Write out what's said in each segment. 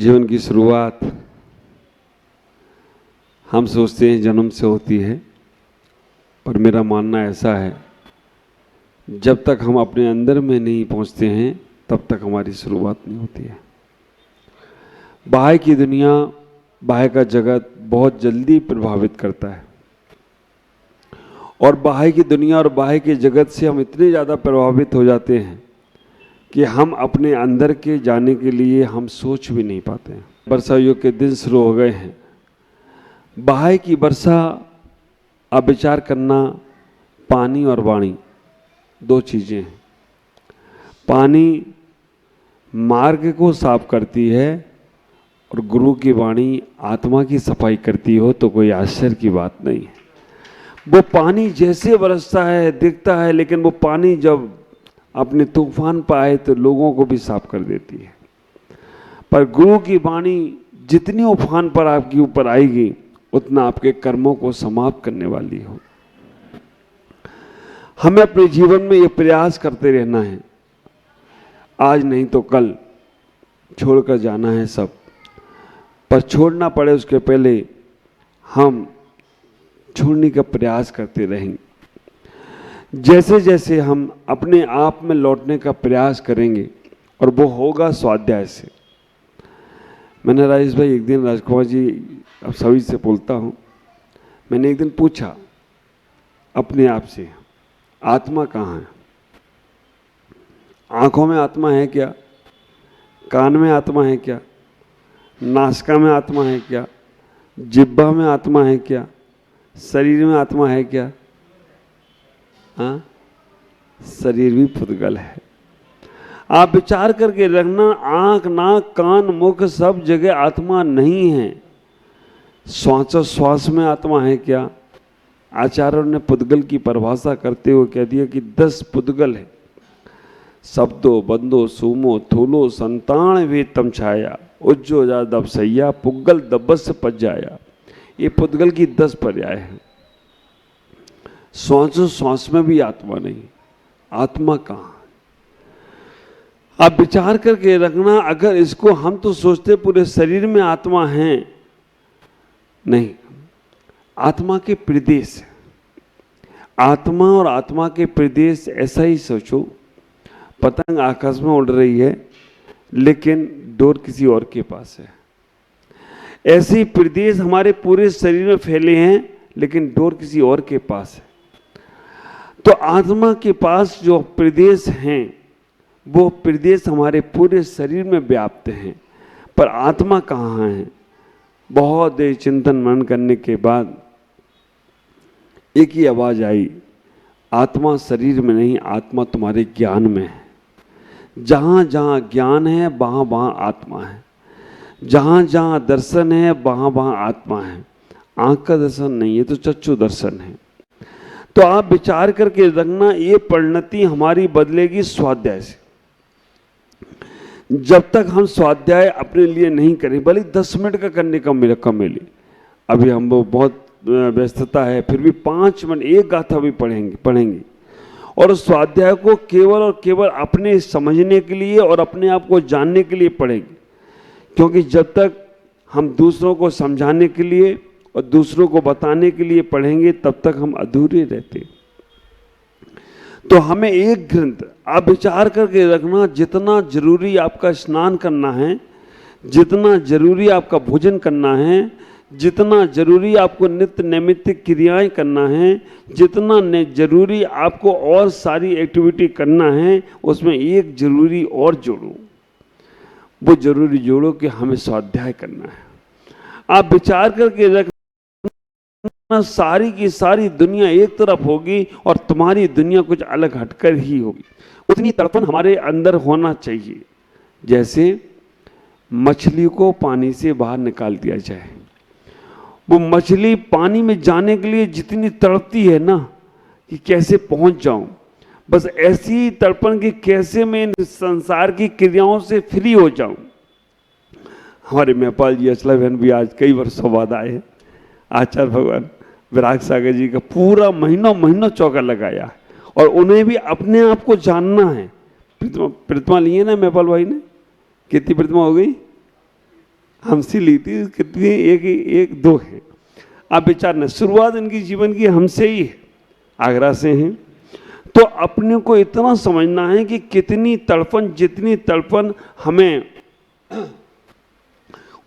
जीवन की शुरुआत हम सोचते हैं जन्म से होती है, पर मेरा मानना ऐसा है जब तक हम अपने अंदर में नहीं पहुंचते हैं तब तक हमारी शुरुआत नहीं होती है। बाहर की दुनिया, बाहर का जगत बहुत जल्दी प्रभावित करता है और बाहर की दुनिया और बाहर के जगत से हम इतने ज़्यादा प्रभावित हो जाते हैं कि हम अपने अंदर के जाने के लिए हम सोच भी नहीं पाते हैं। वर्षा युग के दिन शुरू हो गए हैं। बाहर की वर्षा, अब विचार करना, पानी और वाणी दो चीज़ें हैं। पानी मार्ग को साफ करती है और गुरु की वाणी आत्मा की सफाई करती हो तो कोई आश्चर्य की बात नहीं है। वो पानी जैसे बरसता है, दिखता है, लेकिन वो पानी जब अपने तूफान पर आए तो लोगों को भी साफ कर देती है। पर गुरु की वाणी जितनी उफान पर आपके ऊपर आएगी उतना आपके कर्मों को समाप्त करने वाली हो। हमें अपने जीवन में ये प्रयास करते रहना है, आज नहीं तो कल छोड़कर जाना है सब, पर छोड़ना पड़े उसके पहले हम छोड़ने का प्रयास करते रहेंगे। जैसे जैसे हम अपने आप में लौटने का प्रयास करेंगे और वो होगा स्वाध्याय से। मैंने राजेश भाई एक दिन, राजकुमार जी अब सभी से बोलता हूँ, मैंने एक दिन पूछा अपने आप से, आत्मा कहाँ है? आँखों में आत्मा है क्या? कान में आत्मा है क्या? नासिका में आत्मा है क्या? जिह्वा में आत्मा है क्या? शरीर में आत्मा है क्या? हाँ, शरीर भी पुद्गल है। आप विचार करके रखना, आंख, नाक, कान, मुख सब जगह आत्मा नहीं है। श्वास में आत्मा है क्या? आचार्यों ने पुद्गल की परिभाषा करते हुए कह दिया कि 10 पुद्गल है। शब्दो बंदो सूमो थूलो संतान वेतम छाया उज्जो जा दब सैया पुद्गल दब्बस पच जाया। ये पुद्गल की 10 पर्याय है। श्वास में भी आत्मा नहीं। आत्मा कहाँ? आप विचार करके रखना, अगर इसको हम तो सोचते पूरे शरीर में आत्मा है, नहीं, आत्मा के प्रदेश, आत्मा और आत्मा के प्रदेश ऐसा ही सोचो, पतंग आकाश में उड़ रही है लेकिन डोर किसी और के पास है। ऐसे ही प्रदेश हमारे पूरे शरीर में फैले हैं लेकिन डोर किसी और के पास है। तो आत्मा के पास जो प्रदेश हैं वो प्रदेश हमारे पूरे शरीर में व्याप्त हैं, पर आत्मा कहाँ है? बहुत देर चिंतन मनन करने के बाद एक ही आवाज आई, आत्मा शरीर में नहीं, आत्मा तुम्हारे ज्ञान में है। जहाँ जहाँ ज्ञान है वहाँ वहाँ आत्मा है। जहाँ जहाँ दर्शन है वहाँ वहाँ आत्मा है। आँख का दर्शन नहीं है तो चक्षु दर्शन है। तो आप विचार करके रखना, ये परिणति हमारी बदलेगी स्वाध्याय से। जब तक हम स्वाध्याय अपने लिए नहीं करें, भले 10 मिनट का करने का मौका मिले, अभी हम वो बहुत व्यस्तता है, फिर भी 5 मिनट एक गाथा भी पढ़ेंगे और उस स्वाध्याय को केवल और केवल अपने समझने के लिए और अपने आप को जानने के लिए पढ़ेंगे। क्योंकि जब तक हम दूसरों को समझाने के लिए और दूसरों को बताने के लिए पढ़ेंगे तब तक हम अधूरे रहते। तो हमें एक ग्रंथ, आप विचार करके रखना, जितना जरूरी आपका स्नान करना है, जितना जरूरी आपका भोजन करना है, जितना जरूरी आपको नित्य नैमित्तिक क्रियाएं करना है, जितना जरूरी आपको और सारी एक्टिविटी करना है, उसमें एक जरूरी और जोड़ो। वो जरूरी जोड़ो कि हमें स्वाध्याय करना है। आप विचार करके रखना, सारी की सारी दुनिया एक तरफ होगी और तुम्हारी दुनिया कुछ अलग हटकर ही होगी। उतनी तड़पन हमारे अंदर होना चाहिए। जैसे मछली को पानी से बाहर निकाल दिया जाए, वो मछली पानी में जाने के लिए जितनी तड़पती है ना कि कैसे पहुंच जाऊं, बस ऐसी तड़पन की कैसे मैं इन संसार की क्रियाओं से फ्री हो जाऊं। हमारे महिपाल जी अचला बहन भी आज कई वर्षों बाद आए हैं। आचार्य भगवान विराग सागर जी का पूरा महीनों चौका लगाया और उन्हें भी अपने आप को जानना है। प्रतिमा लिए ना महिपाल भाई ने, कितनी प्रतिमा हो गई? हमसे ली थी, कितनी, एक दो है। आप विचारना, शुरुआत इनकी जीवन की हमसे ही है, आगरा से हैं। तो अपने को इतना समझना है कि कितनी तड़पन, जितनी तड़पन हमें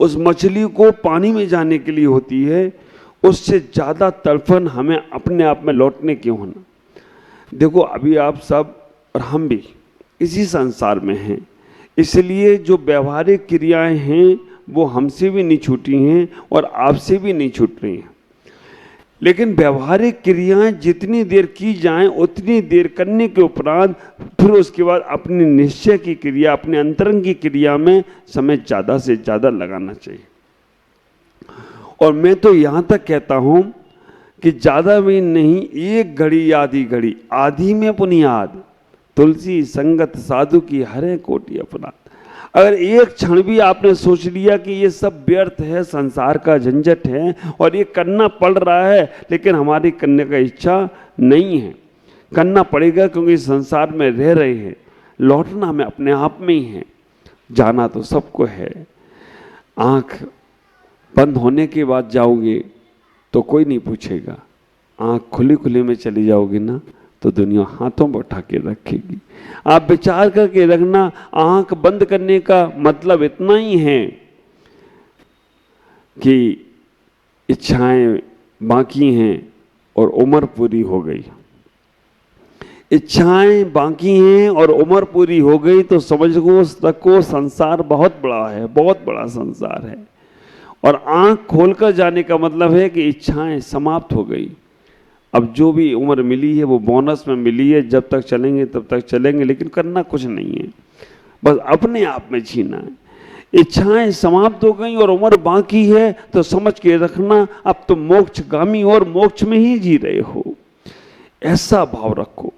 उस मछली को पानी में जाने के लिए होती है, उससे ज़्यादा तड़पन हमें अपने आप में लौटने क्यों होना। देखो अभी आप सब और हम भी इसी संसार में हैं, इसलिए जो व्यवहारिक क्रियाएं हैं वो हमसे भी नहीं छूटी हैं और आपसे भी नहीं छूट रही हैं। लेकिन व्यवहारिक क्रियाएं जितनी देर की जाएं उतनी देर करने के उपरांत फिर उसके बाद अपनी निश्चय की क्रिया, अपने अंतरंग की क्रिया में समय ज़्यादा से ज़्यादा लगाना चाहिए। और मैं तो यहाँ तक कहता हूँ कि ज़्यादा भी नहीं, एक घड़ी आधी घड़ी, आधी में पुनियाद, तुलसी संगत साधु की हरे कोटि अपराध। अगर एक क्षण भी आपने सोच लिया कि ये सब व्यर्थ है, संसार का झंझट है और ये करना पड़ रहा है, लेकिन हमारी करने का इच्छा नहीं है, करना पड़ेगा क्योंकि संसार में रह रहे हैं, लौटना हमें अपने आप में ही है, जाना तो सबको है। आँख बंद होने के बाद जाओगे तो कोई नहीं पूछेगा, आँख खुली खुली में चली जाओगी ना तो दुनिया हाथों में उठा के रखेगी। आप विचार करके रखना, आंख बंद करने का मतलब इतना ही है कि इच्छाएं बाकी हैं और उम्र पूरी हो गई। इच्छाएं बाकी हैं और उम्र पूरी हो गई तो समझ को संसार बहुत बड़ा है, बहुत बड़ा संसार है। और आंख खोलकर जाने का मतलब है कि इच्छाएं समाप्त हो गई। अब जो भी उम्र मिली है वो बोनस में मिली है, जब तक चलेंगे तब तक चलेंगे, लेकिन करना कुछ नहीं है, बस अपने आप में जीना है। इच्छाएं समाप्त हो गई और उम्र बाकी है तो समझ के रखना अब तो मोक्षगामी और मोक्ष में ही जी रहे हो, ऐसा भाव रखो।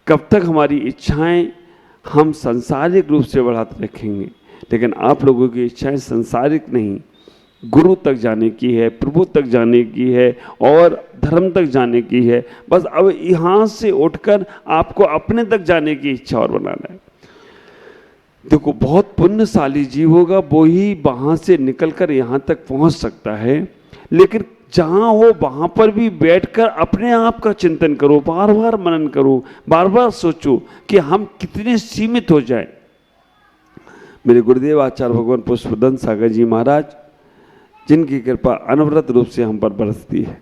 कब तक हमारी इच्छाएं हम सांसारिक रूप से बढ़ाते रखेंगे, लेकिन आप लोगों की इच्छाएं सांसारिक नहीं, गुरु तक जाने की है, प्रभु तक जाने की है और धर्म तक जाने की है। बस अब यहाँ से उठकर आपको अपने तक जाने की इच्छा और बनाना है। देखो बहुत पुण्यशाली जीव होगा वो ही वहाँ से निकलकर यहाँ तक पहुँच सकता है, लेकिन जहाँ हो वहाँ पर भी बैठकर अपने आप का चिंतन करो, बार बार मनन करो, बार बार सोचो कि हम कितने सीमित हो जाए। मेरे गुरुदेव आचार्य भगवान पुष्पदंत सागर जी महाराज, जिनकी कृपा अनवरत रूप से हम पर बरसती है,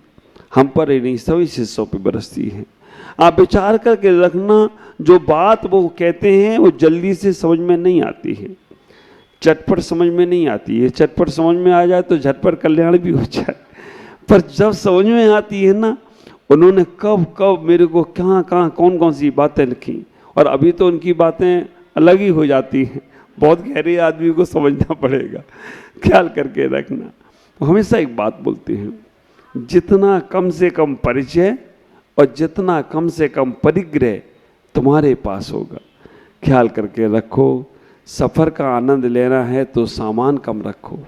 हम पर ही नहीं सभी शिष्यों पर बरसती है। आप विचार करके रखना, जो बात वो कहते हैं वो जल्दी से समझ में नहीं आती है, चटपट समझ में नहीं आती है। चटपट समझ में आ जाए तो झटपट कल्याण भी हो जाए, पर जब समझ में आती है ना, उन्होंने कब कब मेरे को कहाँ कहाँ कौन कौन सी बातें लिखी, और अभी तो उनकी बातें अलग ही हो जाती हैं, बहुत गहरे आदमी को समझना पड़ेगा, ख्याल करके रखना। हमेशा एक बात बोलते हैं, जितना कम से कम परिचय और जितना कम से कम परिग्रह तुम्हारे पास होगा, ख्याल करके रखो। सफ़र का आनंद लेना है तो सामान कम रखो,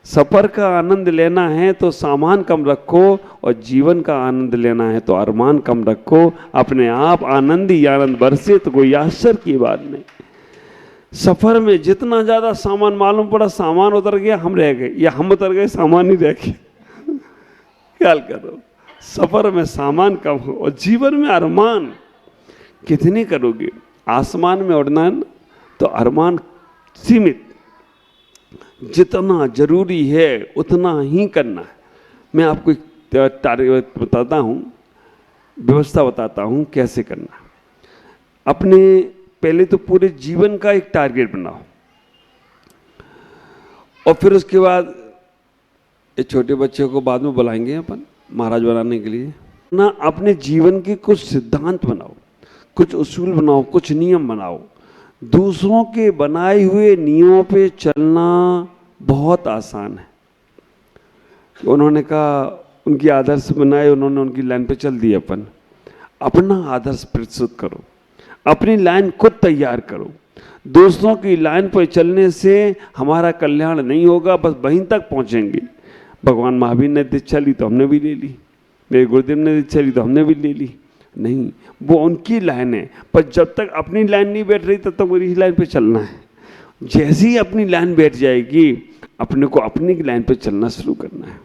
सफ़र का आनंद लेना है तो सामान कम रखो, और जीवन का आनंद लेना है तो अरमान कम रखो। अपने आप आनंद ही आनंद बरसे तो कोई आश्चर्य की बात नहीं। सफ़र में जितना ज़्यादा सामान मालूम पड़ा, सामान उतर गया हम रह गए, या हम उतर गए सामान ही रह गया। ख्याल करो, सफ़र में सामान कम हो और जीवन में अरमान कितने करोगे। आसमान में उड़ना है तो अरमान सीमित, जितना जरूरी है उतना ही करना है। मैं आपको एक टारगेट बताता हूँ, व्यवस्था बताता हूँ कैसे करना है। अपने पहले तो पूरे जीवन का एक टारगेट बनाओ, और फिर उसके बाद ये छोटे बच्चे को बाद में बुलाएंगे अपन महाराज बनाने के लिए ना। अपने जीवन के कुछ सिद्धांत बनाओ, कुछ उसूल बनाओ, कुछ नियम बनाओ। दूसरों के बनाए हुए नियमों पे चलना बहुत आसान है। उन्होंने कहा, उनकी आदर्श बनाए, उन्होंने उनकी लाइन पे चल दी। अपन अपना आदर्श प्रस्तुत करो, अपनी लाइन खुद तैयार करो। दूसरों की लाइन पर चलने से हमारा कल्याण नहीं होगा, बस वहीं तक पहुंचेंगे। भगवान महावीर ने दीक्षा ली तो हमने भी ले ली, मेरे गुरुदेव ने दीक्षा ली तो हमने भी ले ली। नहीं, वो उनकी लाइन है, पर जब तक अपनी लाइन नहीं बैठ रही तब तक मेरी लाइन पे चलना है। जैसे ही अपनी लाइन बैठ जाएगी, अपने को अपनी लाइन पे चलना शुरू करना है।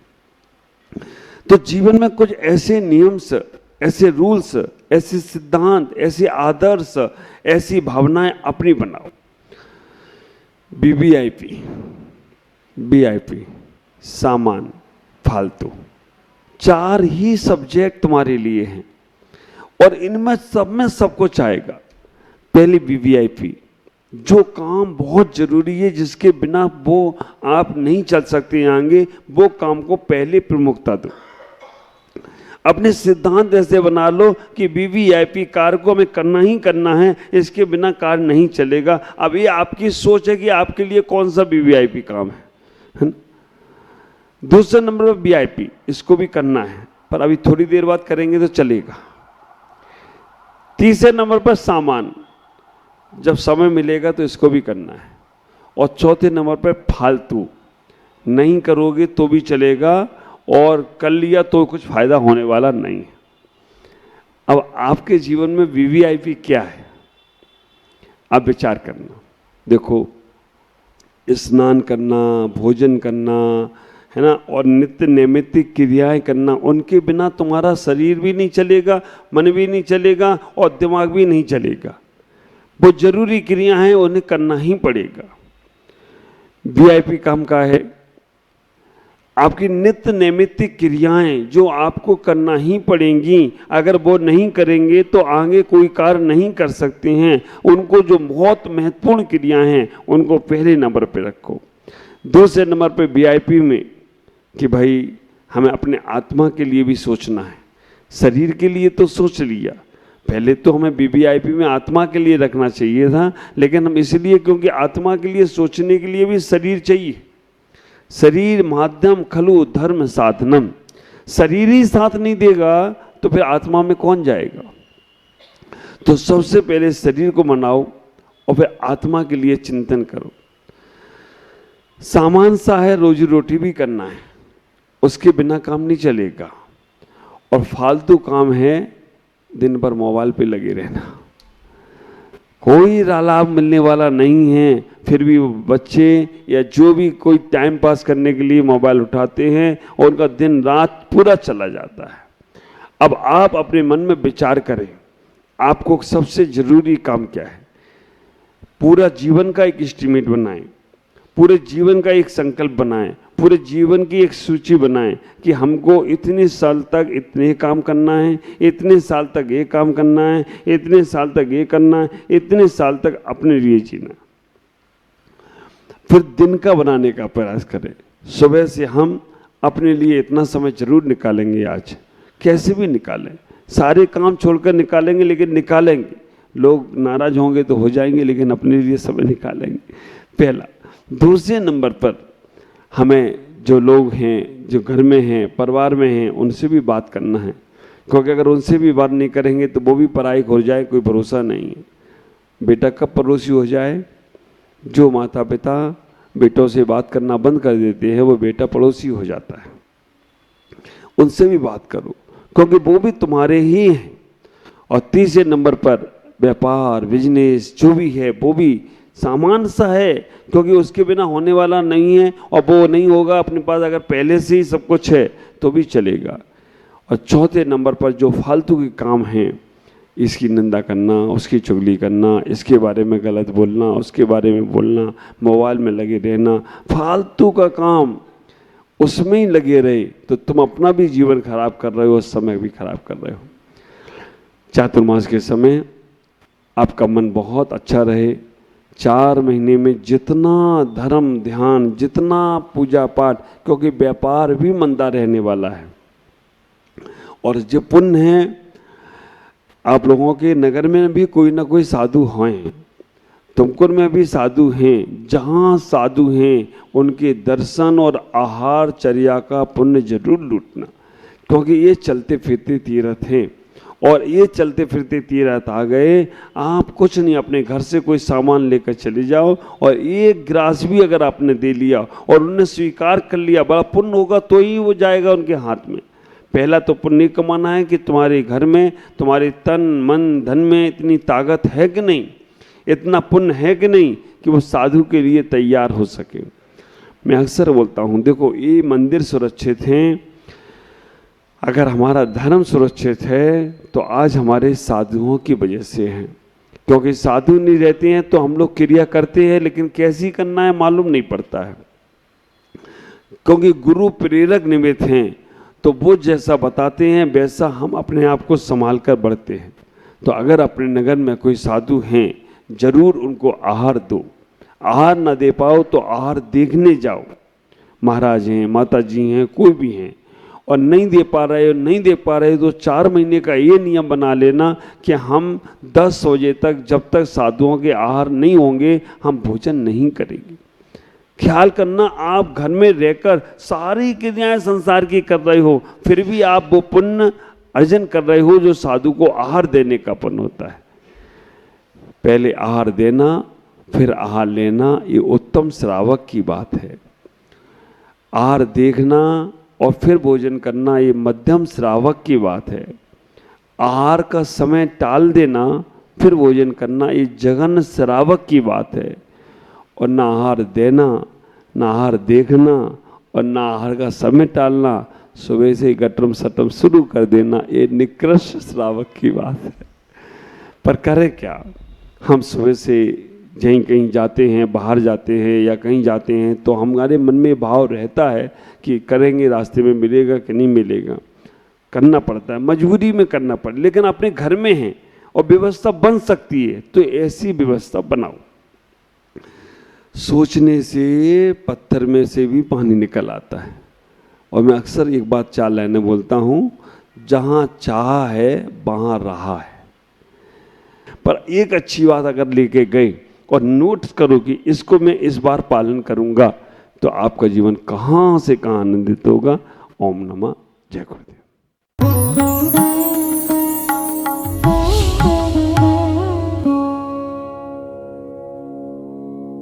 तो जीवन में कुछ ऐसे नियम्स, ऐसे रूल्स, ऐसे सिद्धांत, ऐसे आदर्श, ऐसी भावनाएं अपनी बनाओ। वीवीआईपी, वीआईपी, सामान, फालतू, 4 ही सब्जेक्ट तुम्हारे लिए हैं और इनमें सब में सब कुछ आएगा। पहली वीवीआईपी, जो काम बहुत जरूरी है, जिसके बिना वो आप नहीं चल सकते आगे, वो काम को पहले प्रमुखता दो। अपने सिद्धांत ऐसे बना लो कि वीवीआईपी कार्य को हमें करना ही करना है, इसके बिना कार्य नहीं चलेगा। अब ये आपकी सोच है कि आपके लिए कौन सा वीवीआईपी काम है ना? दूसरे नंबर पर वीआईपी, इसको भी करना है पर अभी थोड़ी देर बाद करेंगे तो चलेगा। तीसरे नंबर पर सामान, जब समय मिलेगा तो इसको भी करना है। और चौथे नंबर पर फालतू, नहीं करोगे तो भी चलेगा और कर लिया तो कुछ फायदा होने वाला नहीं है। अब आपके जीवन में वीवीआईपी क्या है, आप विचार करना। देखो, स्नान करना, भोजन करना है ना, और नित्य नैमित्तिक क्रियाएं करना, उनके बिना तुम्हारा शरीर भी नहीं चलेगा, मन भी नहीं चलेगा और दिमाग भी नहीं चलेगा। वो जरूरी क्रिया हैं, उन्हें करना ही पड़ेगा। वीआईपी काम का है आपकी नित्य नैमित्तिक क्रियाएं जो आपको करना ही पड़ेंगी। अगर वो नहीं करेंगे तो आगे कोई कार्य नहीं कर सकते हैं। उनको जो बहुत महत्वपूर्ण क्रियाएं हैं उनको पहले नंबर पे रखो। दूसरे नंबर पे वीआईपी में कि भाई हमें अपने आत्मा के लिए भी सोचना है। शरीर के लिए तो सोच लिया, पहले तो हमें वीवीआईपी में आत्मा के लिए रखना चाहिए था, लेकिन हम इसलिए क्योंकि आत्मा के लिए सोचने के लिए भी शरीर चाहिए। शरीर माध्यम खलु धर्म साधनम, शरीर ही साथ नहीं देगा तो फिर आत्मा में कौन जाएगा। तो सबसे पहले शरीर को मनाओ और फिर आत्मा के लिए चिंतन करो। सामान सा है, रोजी रोटी भी करना है, उसके बिना काम नहीं चलेगा। और फालतू काम है दिन भर मोबाइल पे लगे रहना, कोई लाभ मिलने वाला नहीं है। फिर भी बच्चे या जो भी कोई टाइम पास करने के लिए मोबाइल उठाते हैं और उनका दिन रात पूरा चला जाता है। अब आप अपने मन में विचार करें, आपको सबसे जरूरी काम क्या है। पूरा जीवन का एक एस्टीमेट बनाएं, पूरे जीवन का एक संकल्प बनाएं, पूरे जीवन की एक सूची बनाएं कि हमको इतने साल तक इतने काम करना है, इतने साल तक ये काम करना है, इतने साल तक ये करना है, इतने साल तक अपने लिए जीना। फिर दिन का बनाने का प्रयास करें। सुबह से हम अपने लिए इतना समय जरूर निकालेंगे, आज कैसे भी निकालें, सारे काम छोड़कर निकालेंगे, लेकिन निकालेंगे। लोग नाराज होंगे तो हो जाएंगे, लेकिन अपने लिए समय निकालेंगे, पहला। दूसरे नंबर पर हमें जो लोग हैं, जो घर में हैं, परिवार में हैं, उनसे भी बात करना है, क्योंकि अगर उनसे भी बात नहीं करेंगे तो वो भी पराई हो जाए, कोई भरोसा नहीं है। बेटा कब पड़ोसी हो जाए, जो माता पिता बेटों से बात करना बंद कर देते हैं वो बेटा पड़ोसी हो जाता है। उनसे भी बात करो, क्योंकि वो भी तुम्हारे ही हैं। और तीसरे नंबर पर व्यापार, बिजनेस जो भी है वो भी सामान सा है, क्योंकि उसके बिना होने वाला नहीं है और वो नहीं होगा अपने पास। अगर पहले से ही सब कुछ है तो भी चलेगा। और चौथे नंबर पर जो फालतू के काम हैं, इसकी निंदा करना, उसकी चुगली करना, इसके बारे में गलत बोलना, उसके बारे में बोलना, मोबाइल में लगे रहना, फालतू का काम, उसमें ही लगे रहे तो तुम अपना भी जीवन खराब कर रहे हो, समय भी खराब कर रहे हो। चातुर्मास के समय आपका मन बहुत अच्छा रहे। 4 महीने में जितना धर्म ध्यान, जितना पूजा पाठ, क्योंकि व्यापार भी मंदा रहने वाला है। और जो पुण्य है, आप लोगों के नगर में भी कोई ना कोई साधु हैं, तुमकुर में भी साधु हैं। जहाँ साधु हैं उनके दर्शन और आहार चर्या का पुण्य जरूर लूटना, क्योंकि ये चलते फिरते तीर्थ हैं। और ये चलते फिरते तीर्थ आ गए, आप कुछ नहीं, अपने घर से कोई सामान लेकर चले जाओ और एक ग्रास भी अगर आपने दे लिया और उन्होंने स्वीकार कर लिया, बड़ा पुण्य होगा तो ही वो जाएगा उनके हाथ में। पहला तो पुण्य कमाना है कि तुम्हारे घर में, तुम्हारे तन मन धन में इतनी ताकत है कि नहीं, इतना पुण्य है कि नहीं कि वो साधु के लिए तैयार हो सके। मैं अक्सर बोलता हूँ, देखो ये मंदिर सुरक्षित हैं, अगर हमारा धर्म सुरक्षित है तो आज हमारे साधुओं की वजह से है। क्योंकि साधु नहीं रहते हैं तो हम लोग क्रिया करते हैं, लेकिन कैसी करना है मालूम नहीं पड़ता है। क्योंकि गुरु प्रेरक निमित्त हैं, तो वो जैसा बताते हैं वैसा हम अपने आप को संभाल कर बढ़ते हैं। तो अगर अपने नगर में कोई साधु हैं, जरूर उनको आहार दो। आहार ना दे पाओ तो आहार देखने जाओ। महाराज हैं, माता जी हैं, कोई भी हैं, और नहीं दे पा रहे तो 4 महीने का ये नियम बना लेना कि हम 10 बजे तक, जब तक साधुओं के आहार नहीं होंगे, हम भोजन नहीं करेंगे। ख्याल करना, आप घर में रहकर सारी क्रियाएं संसार की कर रहे हो, फिर भी आप वो पुण्य अर्जन कर रहे हो जो साधु को आहार देने का पुण्य होता है। पहले आहार देना, फिर आहार लेना, ये उत्तम श्रावक की बात है। आहार देखना और फिर भोजन करना, ये मध्यम श्रावक की बात है। आहार का समय टाल देना, फिर भोजन करना, ये जघन्य श्रावक की बात है। और ना आहार देना, ना आहार देखना, और ना आहार का समय टालना, सुबह से गटरम सटम शुरू कर देना, ये निकृष्ट श्रावक की बात है। पर करें क्या, हम सुबह से कहीं कहीं जाते हैं, बाहर जाते हैं या कहीं जाते हैं, तो हमारे मन में भाव रहता है कि करेंगे, रास्ते में मिलेगा कि नहीं मिलेगा, करना पड़ता है, मजबूरी में करना पड़ता है। लेकिन अपने घर में है और व्यवस्था बन सकती है, तो ऐसी व्यवस्था बनाओ। सोचने से पत्थर में से भी पानी निकल आता है। और मैं अक्सर एक बात 4 लाइनें बोलता हूँ, जहाँ चाह है वहाँ रहा है। पर एक अच्छी बात अगर लेके गए और नोट करो कि इसको मैं इस बार पालन करूँगा, तो आपका जीवन कहाँ से कहाँ आनंदित होगा। ओम नमः जय गुरुदेव।